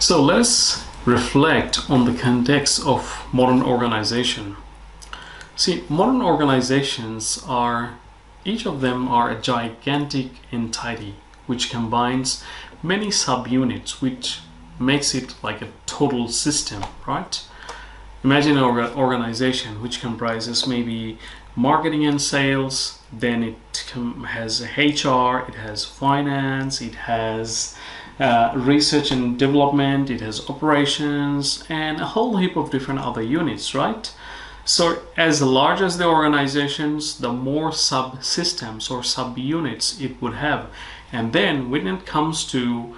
So let us reflect on the context of modern organization. See, modern organizations are, each of them are a gigantic entity which combines many subunits, which makes it like a total system, right? Imagine an organization which comprises maybe marketing and sales, then it has HR, it has finance, it has research and development, it has operations, and a whole heap of different other units, right? So as large as the organizations, the more subsystems or subunits it would have. And then when it comes to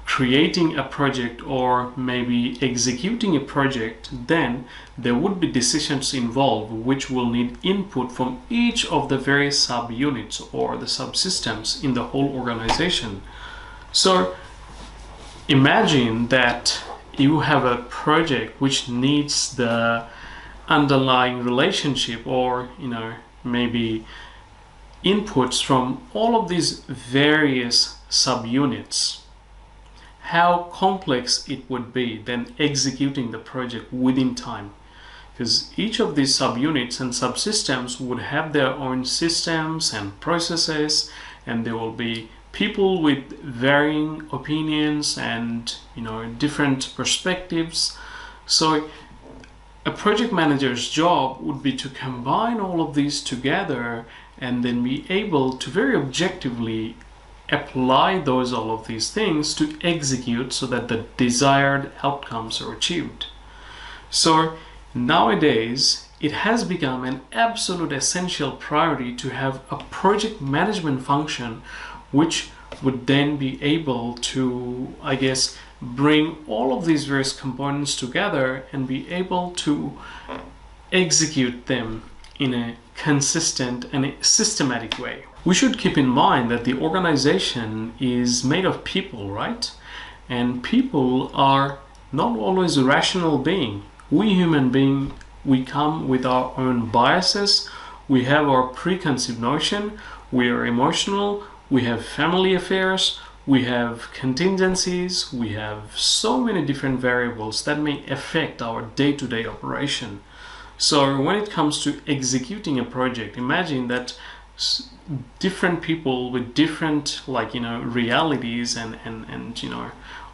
creating a project or maybe executing a project, then there would be decisions involved which will need input from each of the various subunits or the subsystems in the whole organization. So imagine that you have a project which needs the underlying relationship or maybe inputs from all of these various subunits. How complex it would be then executing the project within time, because each of these subunits and subsystems would have their own systems and processes, and there will be people with varying opinions and different perspectives. So a project manager's job would be to combine all of these together and then be able to very objectively apply all of these things to execute so that the desired outcomes are achieved. So nowadays it has become an absolute essential priority to have a project management function which would then be able to, bring all of these various components together and be able to execute them in a consistent and a systematic way. We should keep in mind that the organization is made of people, right? And people are not always a rational being. We human beings, we come with our own biases, we have our preconceived notion, we are emotional, we have family affairs, we have contingencies, we have so many different variables that may affect our day-to-day operation. So when it comes to executing a project, imagine that different people with different realities and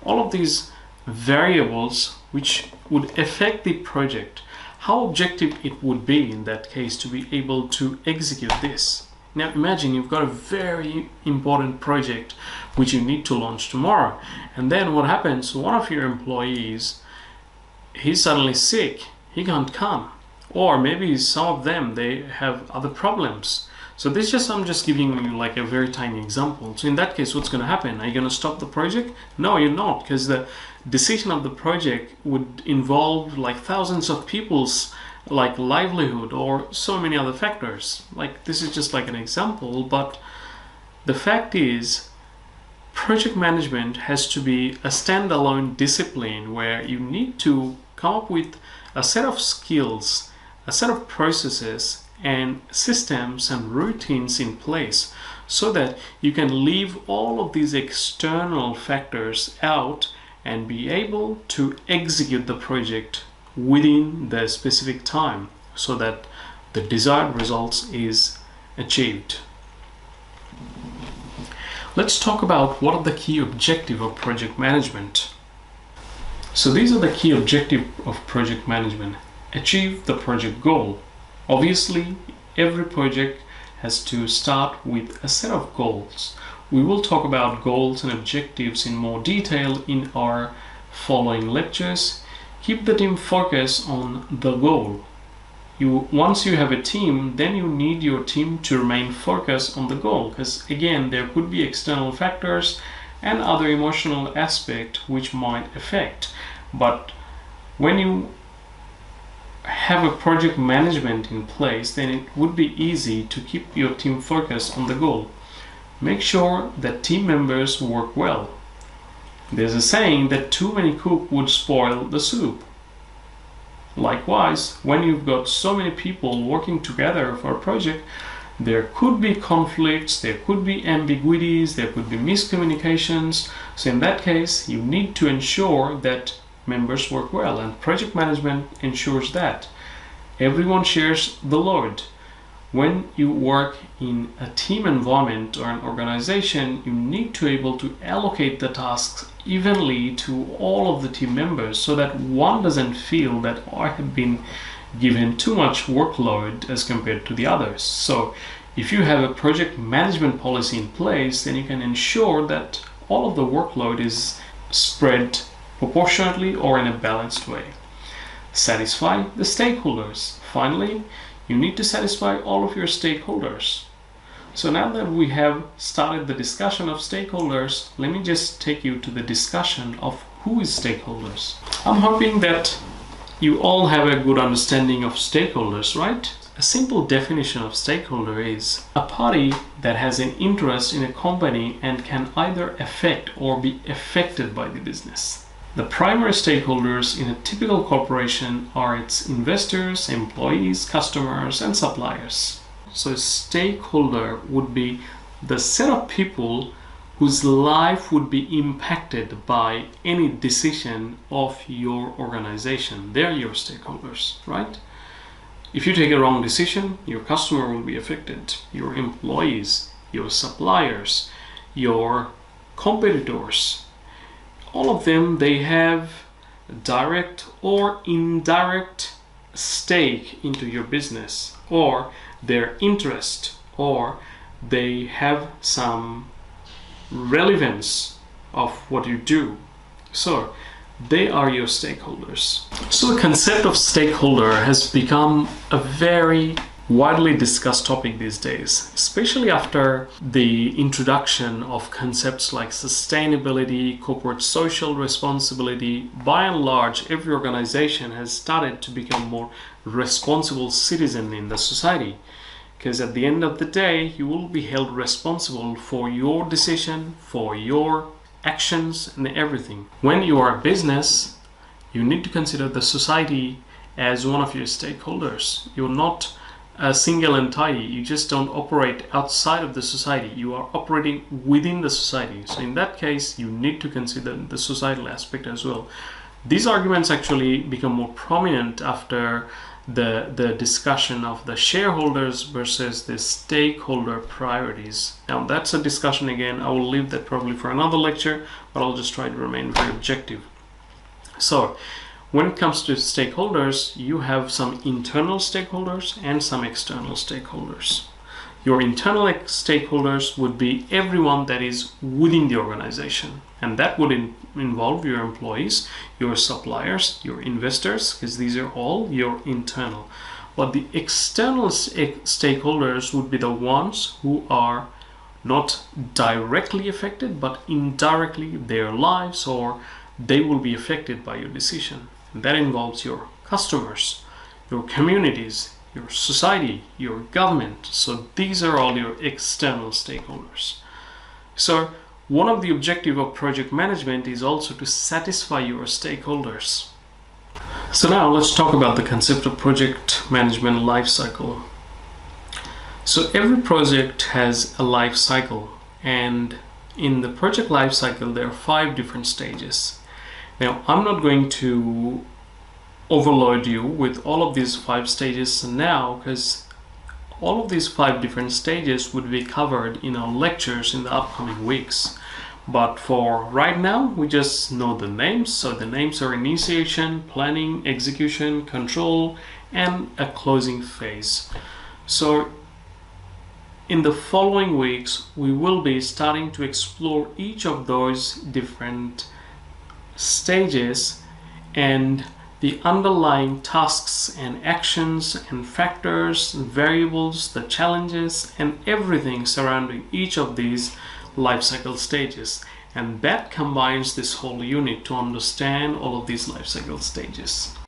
all of these variables which would affect the project, how objective it would be in that case to be able to execute this. Now imagine you've got a very important project which you need to launch tomorrow, and then what happens, one of your employees, he's suddenly sick, he can't come, or maybe some of them, they have other problems. So I'm just giving you like a very tiny example. So in that case, what's going to happen? Are you going to stop the project? No, you're not, because the decision of the project would involve like thousands of people's livelihood or so many other factors. This is just like an example, but the fact is project management has to be a standalone discipline where you need to come up with a set of skills, a set of processes and systems and routines in place so that you can leave all of these external factors out and be able to execute the project within the specific time so that the desired results is achieved. Let's talk about what are the key objectives of project management. So these are the key objectives of project management. Achieve the project goal. Obviously, every project has to start with a set of goals. We will talk about goals and objectives in more detail in our following lectures. Keep the team focused on the goal. Once you have a team, then you need your team to remain focused on the goal, because again, there could be external factors and other emotional aspects which might affect. But when you have a project management in place, then it would be easy to keep your team focused on the goal. Make sure that team members work well. There's a saying that too many cooks would spoil the soup. Likewise, when you've got so many people working together for a project, There could be conflicts, there could be ambiguities, there could be miscommunications. So in that case, you need to ensure that members work well, and project management ensures that everyone shares the load. When you work in a team environment or an organization, you need to be able to allocate the tasks evenly to all of the team members so that one doesn't feel that I have been given too much workload as compared to the others. So if you have a project management policy in place, then you can ensure that all of the workload is spread proportionately or in a balanced way. Satisfy the stakeholders. Finally, you need to satisfy all of your stakeholders. So now that we have started the discussion of stakeholders, let me just take you to the discussion of who is stakeholders. I'm hoping that you all have a good understanding of stakeholders, right? A simple definition of stakeholder is a party that has an interest in a company and can either affect or be affected by the business. The primary stakeholders in a typical corporation are its investors, employees, customers, and suppliers. So a stakeholder would be the set of people whose life would be impacted by any decision of your organization. They're your stakeholders, right? If you take a wrong decision, your customer will be affected, your employees, your suppliers, your competitors. All of them, they have direct or indirect stake into your business, or their interest, or they have some relevance of what you do. So they are your stakeholders. So the concept of stakeholder has become a very widely discussed topic these days, especially after the introduction of concepts like sustainability, corporate social responsibility. By and large, every organization has started to become more responsible citizen in the society, because at the end of the day, you will be held responsible for your decision, for your actions, and everything. When you are a business, you need to consider the society as one of your stakeholders. You're not a single entity. You just don't operate outside of the society. You are operating within the society. So in that case, you need to consider the societal aspect as well. These arguments actually become more prominent after the discussion of the shareholders versus the stakeholder priorities. Now that's a discussion again. I will leave that probably for another lecture, but I'll just try to remain very objective. So when it comes to stakeholders, you have some internal stakeholders and some external stakeholders. Your internal stakeholders would be everyone that is within the organization, and that would involve your employees, your suppliers, your investors, because these are all your internal. But the external stakeholders would be the ones who are not directly affected, but indirectly their lives, or they will be affected by your decision. And that involves your customers, your communities, your society, your government. So these are all your external stakeholders. So one of the objectives of project management is also to satisfy your stakeholders. So now let's talk about the concept of project management life cycle. So every project has a life cycle, and in the project life cycle there are 5 different stages. Now I'm not going to overload you with all of these 5 stages now, because all of these 5 different stages would be covered in our lectures in the upcoming weeks. But for right now, we just know the names. So the names are initiation, planning, execution, control, and a closing phase. So in the following weeks, we will be starting to explore each of those different stages and the underlying tasks and actions and factors and variables, the challenges, and everything surrounding each of these life cycle stages. And that combines this whole unit to understand all of these life cycle stages.